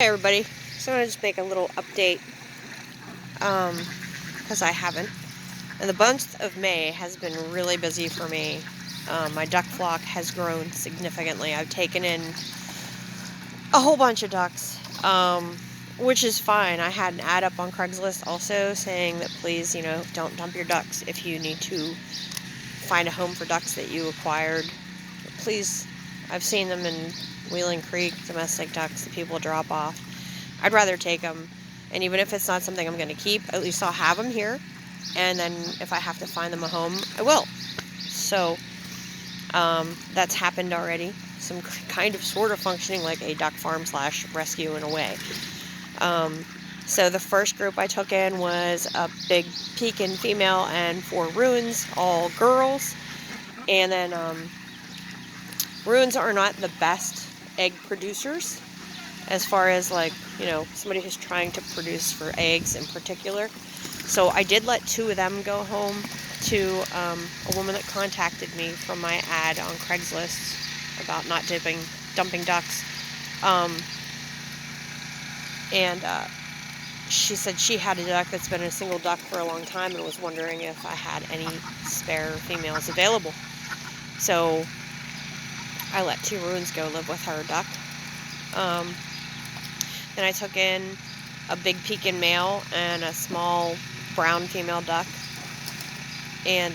Hey everybody, so I'm going to just make a little update, because I haven't. And the month of May has been really busy for me. My duck flock has grown significantly. I've taken in a whole bunch of ducks, which is fine. I had an ad up on Craigslist also saying that please, don't dump your ducks if you need to find a home for ducks that you acquired. Please, I've seen them in Wheeling Creek, domestic ducks that people drop off. I'd rather take them, and even if it's not something I'm going to keep, at least I'll have them here, and then if I have to find them a home, I will. So, that's happened already. Some kind of sort of functioning like a duck farm / rescue in a way. So the first group I took in was a big pekin female and 4 ruins, all girls, and then ruins are not the best egg producers as far as somebody who's trying to produce for eggs in particular. So I did let 2 of them go home to a woman that contacted me from my ad on Craigslist about not dumping ducks. And she said she had a duck that's been a single duck for a long time and was wondering if I had any spare females available. So I let 2 ruins go live with her duck. Then I took in a big pekin male and a small brown female duck. And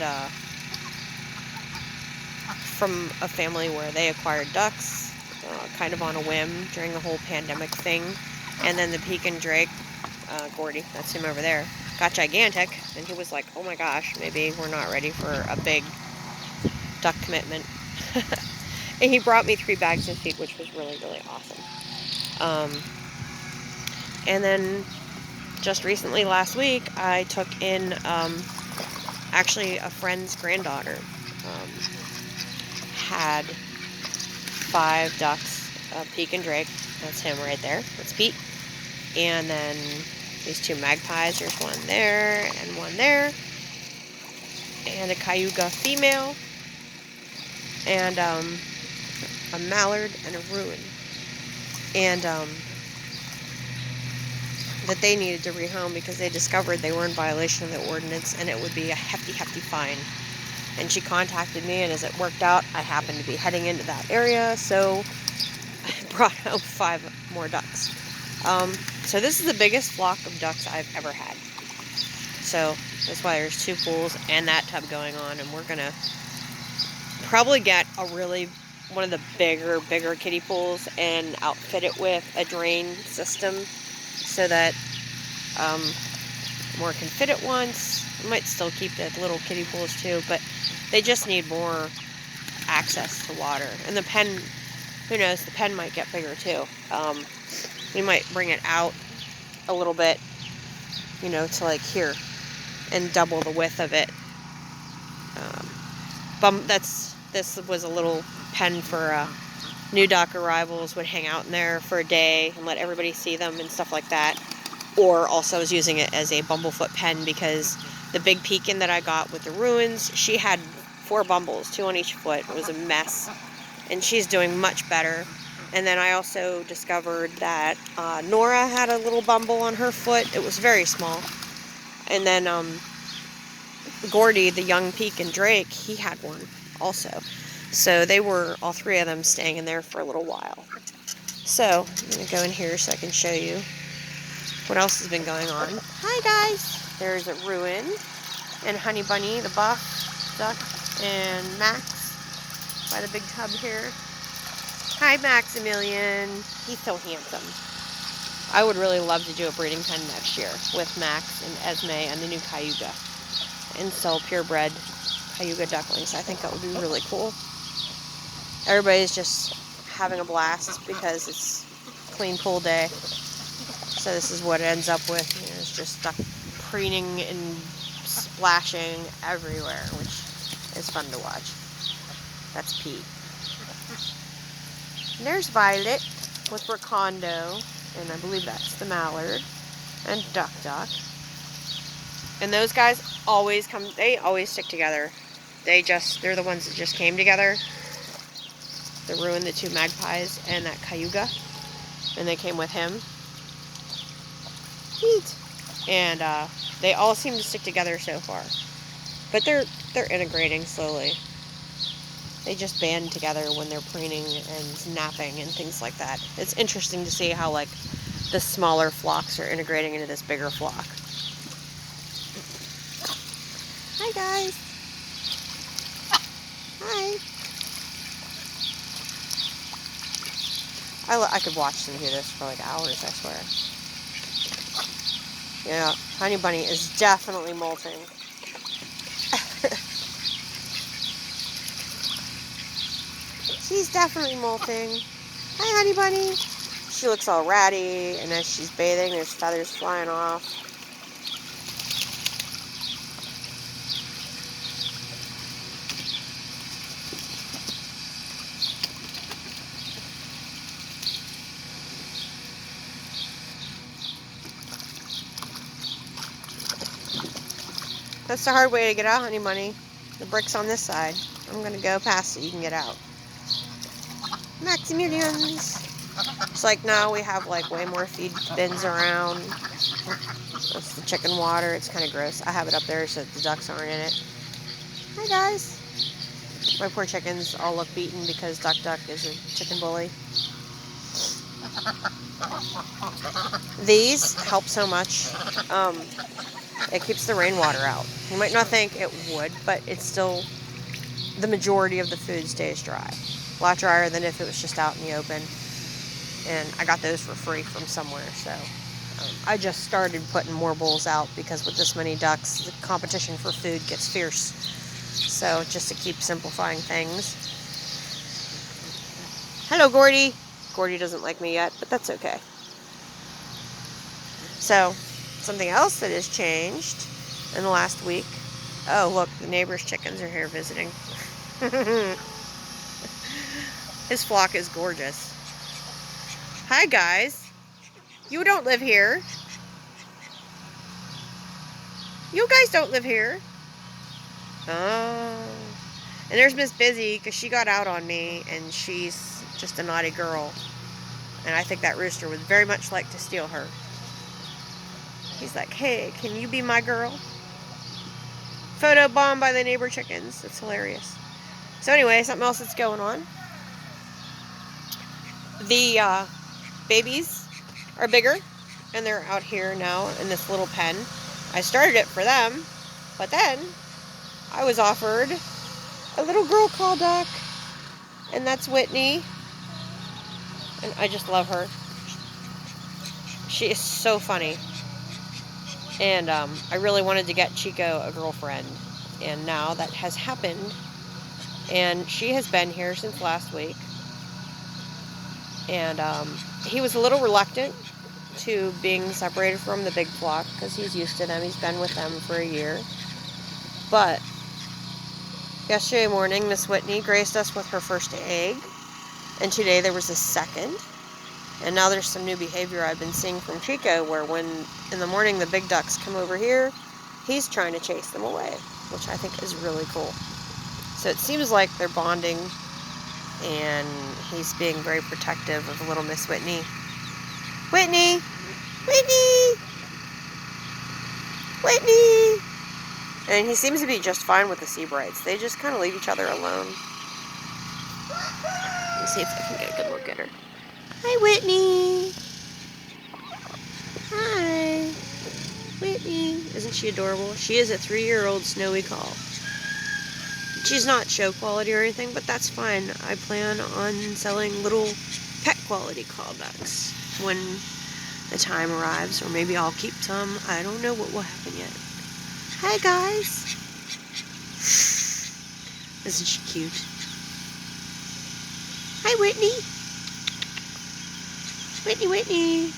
from a family where they acquired ducks, kind of on a whim during the whole pandemic thing. And then the pekin drake, Gordy, that's him over there, got gigantic. And he was like, oh my gosh, maybe we're not ready for a big duck commitment. And he brought me 3 bags of feed, which was really, really awesome. And then just recently, last week, I took in actually a friend's granddaughter. Had 5 ducks, a pekin drake, that's him right there, that's Pete. And then these 2 magpies, there's one there and one there. And a cayuga female. And a mallard and a ruin. And that they needed to rehome because they discovered they were in violation of the ordinance and it would be a hefty fine. And she contacted me, and as it worked out, I happened to be heading into that area, so I brought home 5 more ducks. So this is the biggest flock of ducks I've ever had. So that's why there's 2 pools and that tub going on, and we're gonna probably get one of the bigger kiddie pools and outfit it with a drain system so that more can fit at once. We might still keep the little kiddie pools too, but they just need more access to water. And the pen, who knows, the pen might get bigger too. We might bring it out a little bit, to like here and double the width of it. This was a little pen for new duck arrivals, would hang out in there for a day and let everybody see them and stuff like that. Or also I was using it as a bumblefoot pen because the big pekin that I got with the ruins, she had 4 bumbles, 2 on each foot. It was a mess. And she's doing much better. And then I also discovered that Nora had a little bumble on her foot. It was very small. And then Gordy, the young pekin drake, he had one also. So they were, all 3 of them, staying in there for a little while. So I'm going to go in here so I can show you what else has been going on. Hi guys! There's a ruin, and Honey Bunny, the buff duck, and Max by the big tub here. Hi Maximilian! He's so handsome. I would really love to do a breeding pen next year with Max and Esme and the new cayuga, and sell purebred cayuga ducklings. I think that would be really cool. Everybody's just having a blast because it's clean pool day. So this is what it ends up with. It's just duck preening and splashing everywhere, which is fun to watch. That's Pete. And there's Violet with Racondo, and I believe that's the mallard, and Duck. And those guys always they always stick together. They're the ones that just came together. The ruin, the 2 magpies, and that cayuga. And they came with him. Neat. And they all seem to stick together so far. But they're integrating slowly. They just band together when they're preening and napping and things like that. It's interesting to see how, like, the smaller flocks are integrating into this bigger flock. Hi, guys. Hi. I could watch them do this for like hours, I swear. Yeah, Honey Bunny is definitely molting. She's definitely molting. Hi, Honey Bunny. She looks all ratty, and as she's bathing, there's feathers flying off. That's the hard way to get out, Honey Bunny. The brick's on this side. I'm going to go past it. You can get out. Maximilians. It's like now we have like way more feed bins around. That's the chicken water. It's kind of gross. I have it up there so the ducks aren't in it. Hi, guys. My poor chickens all look beaten because Duck is a chicken bully. These help so much. It keeps the rainwater out. You might not think it would, but it's still, the majority of the food stays dry. A lot drier than if it was just out in the open. And I got those for free from somewhere, so I just started putting more bowls out because with this many ducks, the competition for food gets fierce. So just to keep simplifying things. Hello, Gordy. Gordy doesn't like me yet, but that's okay. So, something else that has changed in the last week. Oh, look, the neighbor's chickens are here visiting. His flock is gorgeous. Hi, guys. You don't live here. You guys don't live here. Oh. And there's Miss Busy, because she got out on me, and she's just a naughty girl. And I think that rooster would very much like to steal her. He's like, hey, can you be my girl? Photo bomb by the neighbor chickens. It's hilarious. So anyway, something else that's going on. The babies are bigger, and they're out here now in this little pen. I started it for them, but then I was offered a little girl call duck, and that's Whitney. And I just love her. She is so funny. And I really wanted to get Chico a girlfriend. And now that has happened. And she has been here since last week. And he was a little reluctant to being separated from the big flock because he's used to them. He's been with them for a year. But yesterday morning, Miss Whitney graced us with her first egg. And today there was a second. And now there's some new behavior I've been seeing from Chico where when in the morning the big ducks come over here, he's trying to chase them away, which I think is really cool. So it seems like they're bonding, and he's being very protective of little Miss Whitney. Whitney! Whitney! Whitney! And he seems to be just fine with the Seabrights. They just kind of leave each other alone. Let's see if I can get a good look at her. Hi, Whitney. Hi. Whitney. Isn't she adorable? She is a 3-year-old snowy call. She's not show quality or anything, but that's fine. I plan on selling little pet quality call ducks when the time arrives, or maybe I'll keep some. I don't know what will happen yet. Hi, guys. Isn't she cute? Hi, Whitney. Whitney.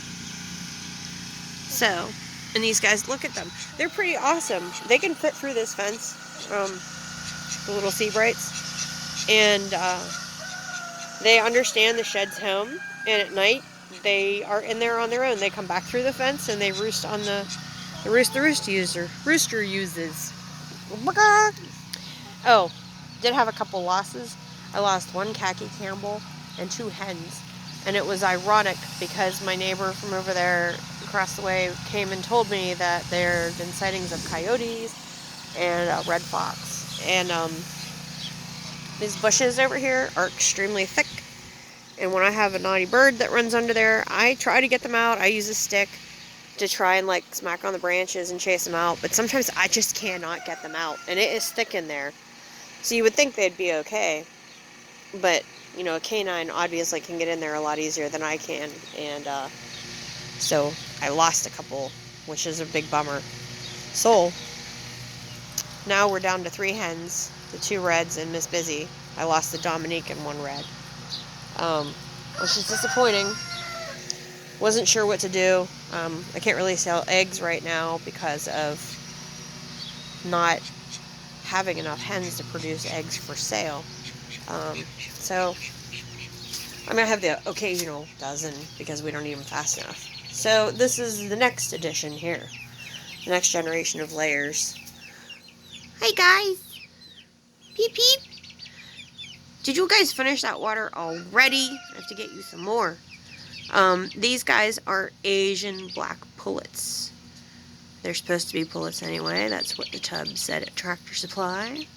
So, and these guys, look at them. They're pretty awesome. They can fit through this fence, the little Seabrights. And they understand the shed's home. And at night, they are in there on their own. They come back through the fence and they roost on the rooster uses. Oh, did have a couple losses. I lost one khaki Campbell and 2 hens. And it was ironic because my neighbor from over there across the way came and told me that there have been sightings of coyotes and a red fox. And these bushes over here are extremely thick. And when I have a naughty bird that runs under there, I try to get them out. I use a stick to try and like smack on the branches and chase them out. But sometimes I just cannot get them out. And it is thick in there. So you would think they'd be okay. But, you know, a canine obviously can get in there a lot easier than I can. And so I lost a couple, which is a big bummer. So now we're down to 3 hens, the 2 reds and Miss Busy. I lost the Dominique and 1 red, which is disappointing. Wasn't sure what to do. I can't really sell eggs right now because of not having enough hens to produce eggs for sale. So I'm going to have the occasional dozen because we don't eat them fast enough. So this is the next edition here. The next generation of layers. Hey guys! Peep peep! Did you guys finish that water already? I have to get you some more. These guys are Asian black pullets. They're supposed to be pullets anyway. That's what the tub said at Tractor Supply.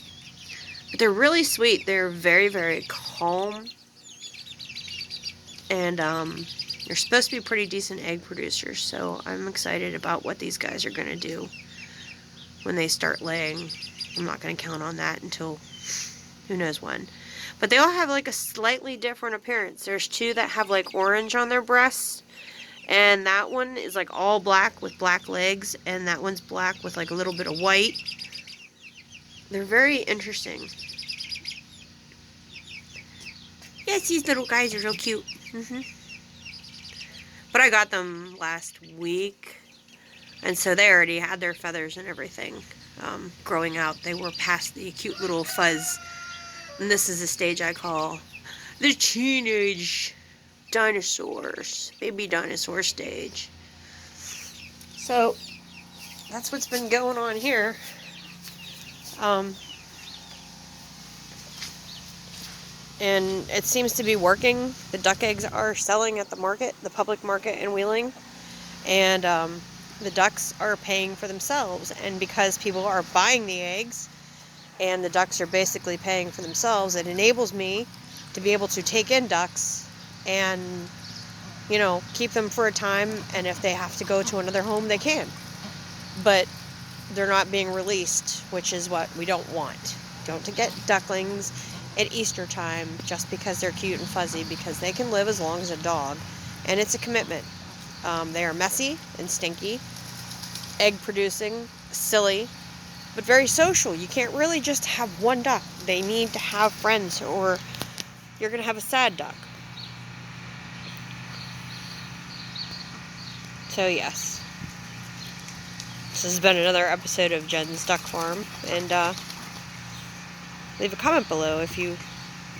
But they're really sweet. They're very, very calm. And they're supposed to be pretty decent egg producers. So I'm excited about what these guys are going to do when they start laying. I'm not going to count on that until who knows when. But they all have like a slightly different appearance. There's 2 that have like orange on their breasts. And that one is like all black with black legs. And that one's black with like a little bit of white. They're very interesting. Yes, these little guys are so cute. But I got them last week. And so they already had their feathers and everything growing out. They were past the cute little fuzz. And this is the stage I call the teenage dinosaurs. Baby dinosaur stage. So that's what's been going on here. And it seems to be working. The duck eggs are selling at the market, the public market in Wheeling. And the ducks are paying for themselves. And because people are buying the eggs and the ducks are basically paying for themselves, it enables me to be able to take in ducks and, you know, keep them for a time. And if they have to go to another home, they can. But they're not being released, which is what we don't want. Don't to get ducklings at Easter time just because they're cute and fuzzy, because they can live as long as a dog, and it's a commitment. They are messy and stinky, egg producing, silly, but very social. You can't really just have one duck. They need to have friends or you're going to have a sad duck. So yes, this has been another episode of Jen's Duck Farm, and leave a comment below if you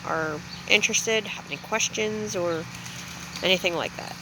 are interested, have any questions, or anything like that.